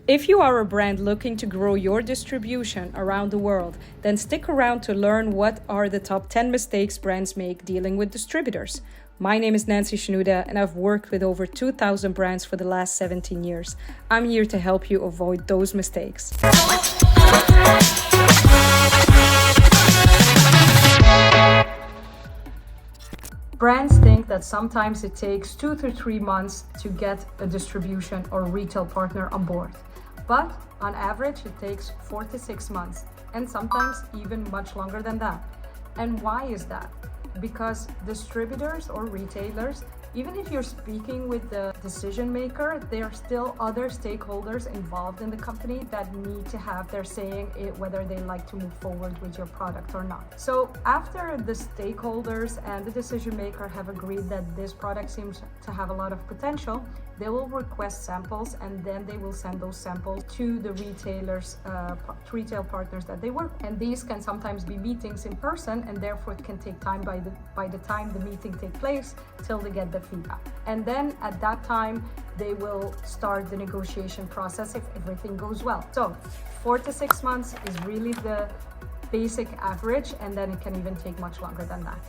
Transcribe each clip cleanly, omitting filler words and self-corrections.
If you are a brand looking to grow your distribution around the world, then stick around to learn what are the top 10 mistakes brands make dealing with distributors. My name is Nancy Shenouda and I've worked with over 2,000 brands for the last 17 years. I'm here to help you avoid those mistakes. Brands think that sometimes it takes 2 to 3 months to get a distribution or retail partner on board. But on average, it takes 4 to 6 months, and sometimes even much longer than that. And why is that? Because distributors or retailers, even if you're speaking with the decision maker, there are still other stakeholders involved in the company that need to have their saying whether they like to move forward with your product or not. So after the stakeholders and the decision maker have agreed that this product seems to have a lot of potential, they will request samples and then they will send those samples to the retailers, retail partners that they work with. And these can sometimes be meetings in person, and therefore it can take time by the time the meeting takes place till they get the feedback. And then at that time, they will start the negotiation process if everything goes well. So 4 to 6 months is really the basic average, and then it can even take much longer than that.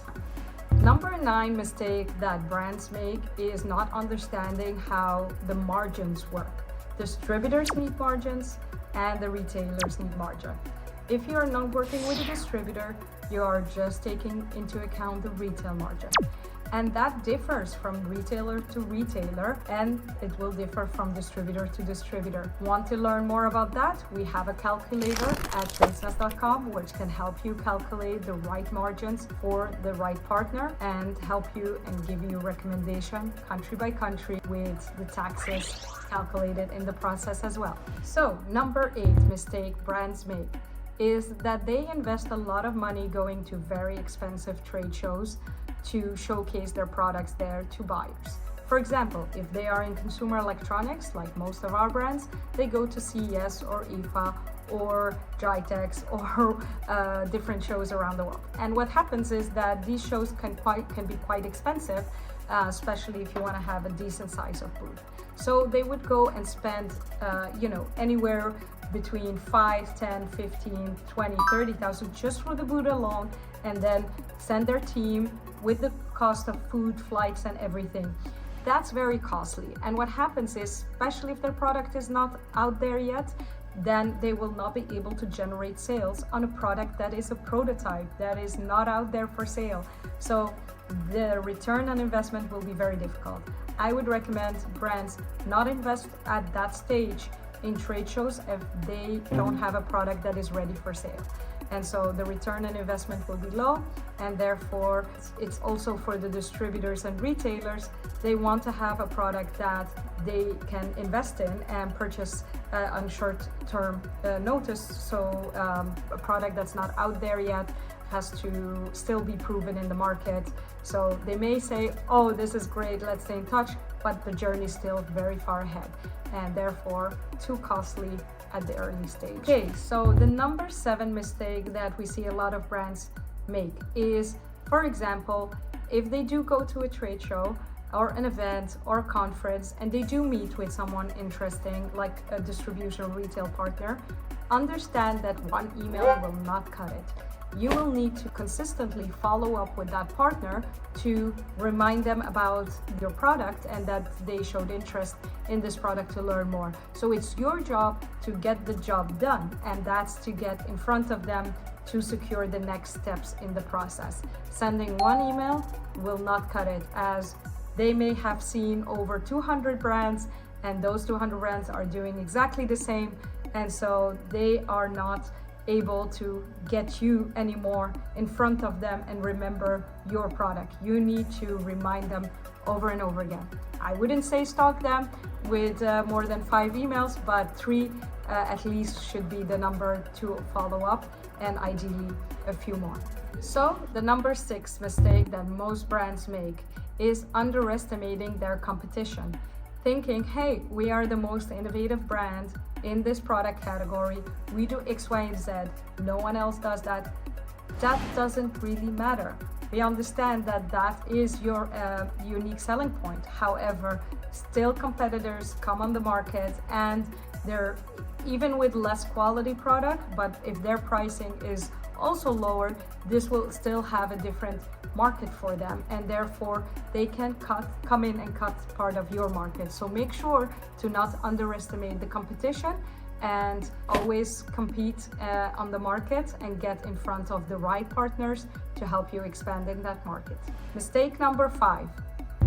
Number 9 mistake that brands make is not understanding how the margins work. Distributors need margins and the retailers need margin. If you are not working with a distributor, you are just taking into account the retail margin. And that differs from retailer to retailer, and it will differ from distributor to distributor. Want to learn more about that? We have a calculator at Tradesnest.com which can help you calculate the right margins for the right partner and help you and give you a recommendation country by country with the taxes calculated in the process as well. So number 8 mistake brands make is that they invest a lot of money going to very expensive trade shows to showcase their products there to buyers. For example, if they are in consumer electronics, like most of our brands, they go to CES or IFA or GITEX or different shows around the world. And what happens is that these shows can be quite expensive, especially if you want to have a decent size of booth. So they would go and spend, anywhere between 5, 10, 15, 20, 30,000 just for the booth alone, and then send their team with the cost of food, flights, and everything. That's very costly. And what happens is, especially if their product is not out there yet, then they will not be able to generate sales on a product that is a prototype, that is not out there for sale. So the return on investment will be very difficult. I would recommend brands not invest at that stage in trade shows if they don't have a product that is ready for sale. And so the return on investment will be low, and therefore it's also for the distributors and retailers. They want to have a product that they can invest in and purchase on short-term notice. So a product that's not out there yet has to still be proven in the market. So they may say, oh, this is great, let's stay in touch, but the journey is still very far ahead and therefore too costly at the early stage. Okay, so the number 7 mistake that we see a lot of brands make is, for example, if they do go to a trade show or an event or a conference and they do meet with someone interesting like a distribution or retail partner, understand that one email will not cut it. You will need to consistently follow up with that partner to remind them about your product and that they showed interest in this product to learn more. So it's your job to get the job done, and that's to get in front of them to secure the next steps in the process. Sending one email will not cut it, as they may have seen over 200 brands and those 200 brands are doing exactly the same, and so they are not able to get you anymore in front of them and remember your product. You need to remind them over and over again. I wouldn't say stalk them with more than 5 emails, but 3 at least should be the number to follow up, and ideally a few more. So the number 6 mistake that most brands make is underestimating their competition. Thinking, hey, we are the most innovative brand in this product category, we do X, Y, and Z, no one else does that. That doesn't really matter. We understand that that is your unique selling point. However, still competitors come on the market and they're even with less quality product, but if their pricing is also lower, this will still have a different market for them, and therefore they can come in and cut part of your market. So make sure to not underestimate the competition and always compete on the market and get in front of the right partners to help you expand in that market. Mistake number 5.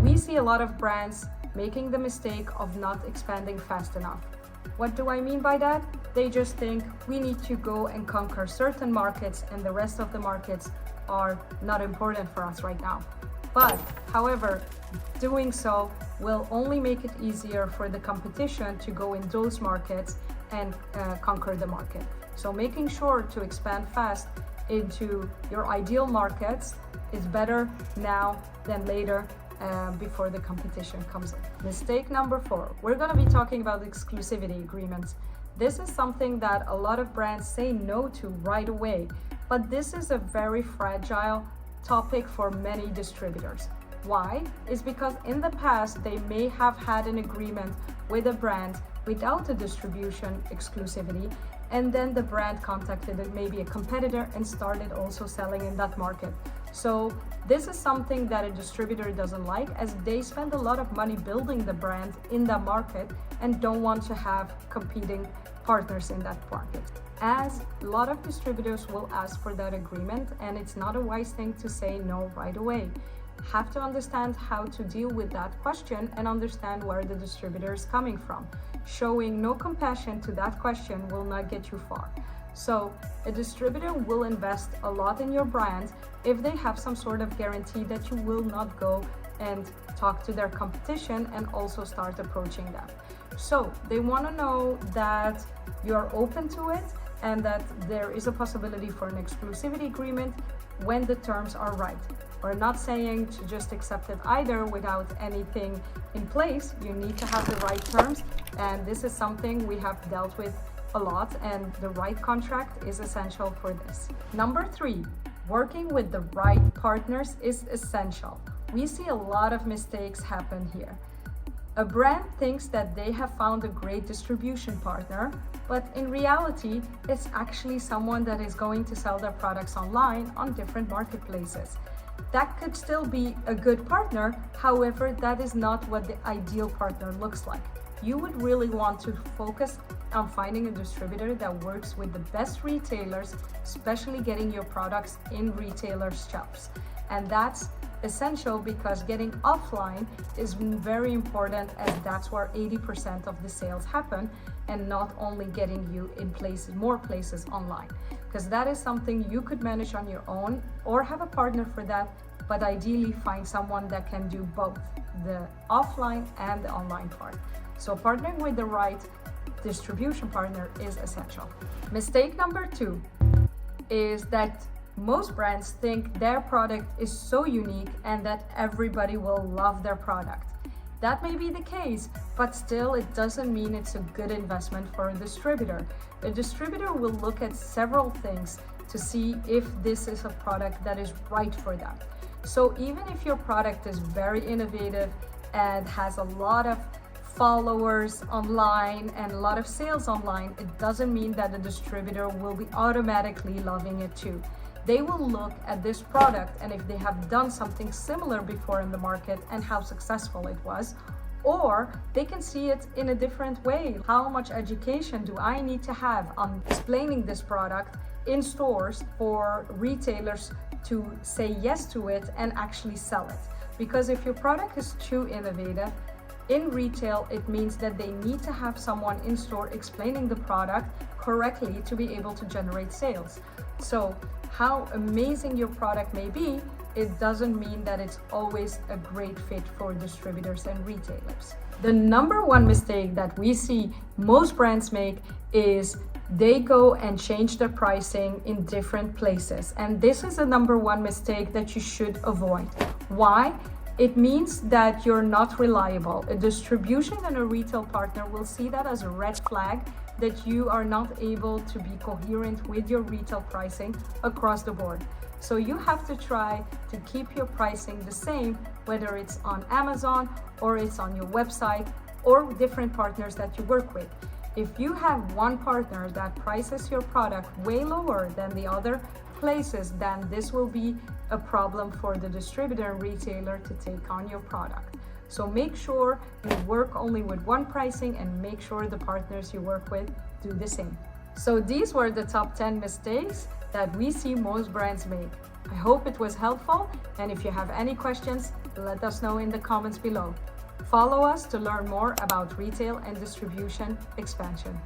We see a lot of brands making the mistake of not expanding fast enough. What do I mean by that? They just think we need to go and conquer certain markets and the rest of the markets are not important for us right now. But, however, doing so will only make it easier for the competition to go in those markets and conquer the market. So making sure to expand fast into your ideal markets is better now than later, before the competition comes in. Mistake number 4, we're going to be talking about exclusivity agreements. This is something that a lot of brands say no to right away, but this is a very fragile topic for many distributors. Why? Is because in the past they may have had an agreement with a brand without a distribution exclusivity, and then the brand contacted maybe a competitor and started also selling in that market. So this is something that a distributor doesn't like, as they spend a lot of money building the brand in that market and don't want to have competing partners in that market. As a lot of distributors will ask for that agreement, and it's not a wise thing to say no right away. Have to understand how to deal with that question and understand where the distributor is coming from. Showing no compassion to that question will not get you far. So a distributor will invest a lot in your brand if they have some sort of guarantee that you will not go and talk to their competition and also start approaching them. So they want to know that you're open to it and that there is a possibility for an exclusivity agreement when the terms are right. We're not saying to just accept it either without anything in place. You need to have the right terms, and this is something we have dealt with a lot, and the right contract is essential for this. Number 3, working with the right partners is essential. We see a lot of mistakes happen here. A brand thinks that they have found a great distribution partner, but in reality, it's actually someone that is going to sell their products online on different marketplaces. That could still be a good partner, however, that is not what the ideal partner looks like. You would really want to focus on finding a distributor that works with the best retailers, especially getting your products in retailers' shelves. And that's essential because getting offline is very important, as that's where 80% of the sales happen, and not only getting you in places, more places online, because that is something you could manage on your own or have a partner for that, but ideally find someone that can do both the offline and the online part. So partnering with the right distribution partner is essential. Mistake number 2 is that most brands think their product is so unique and that everybody will love their product. That may be the case, but still it doesn't mean it's a good investment for a distributor. A distributor will look at several things to see if this is a product that is right for them. So even if your product is very innovative and has a lot of followers online and a lot of sales online, it doesn't mean that the distributor will be automatically loving it too. They will look at this product, and if they have done something similar before in the market and how successful it was, or they can see it in a different way. How much education do I need to have on explaining this product in stores for retailers to say yes to it and actually sell it? Because if your product is too innovative, in retail, it means that they need to have someone in store explaining the product correctly to be able to generate sales. So how amazing your product may be, it doesn't mean that it's always a great fit for distributors and retailers. The number 1 mistake that we see most brands make is they go and change their pricing in different places. And this is a number 1 mistake that you should avoid. Why? It means that you're not reliable. A distribution and a retail partner will see that as a red flag, that you are not able to be coherent with your retail pricing across the board. So you have to try to keep your pricing the same, whether it's on Amazon or it's on your website or different partners that you work with. If you have one partner that prices your product way lower than the other places, then this will be a problem for the distributor and retailer to take on your product. So make sure you work only with one pricing and make sure the partners you work with do the same. So these were the top 10 mistakes that we see most brands make. I hope it was helpful, and if you have any questions, let us know in the comments below. Follow us to learn more about retail and distribution expansion.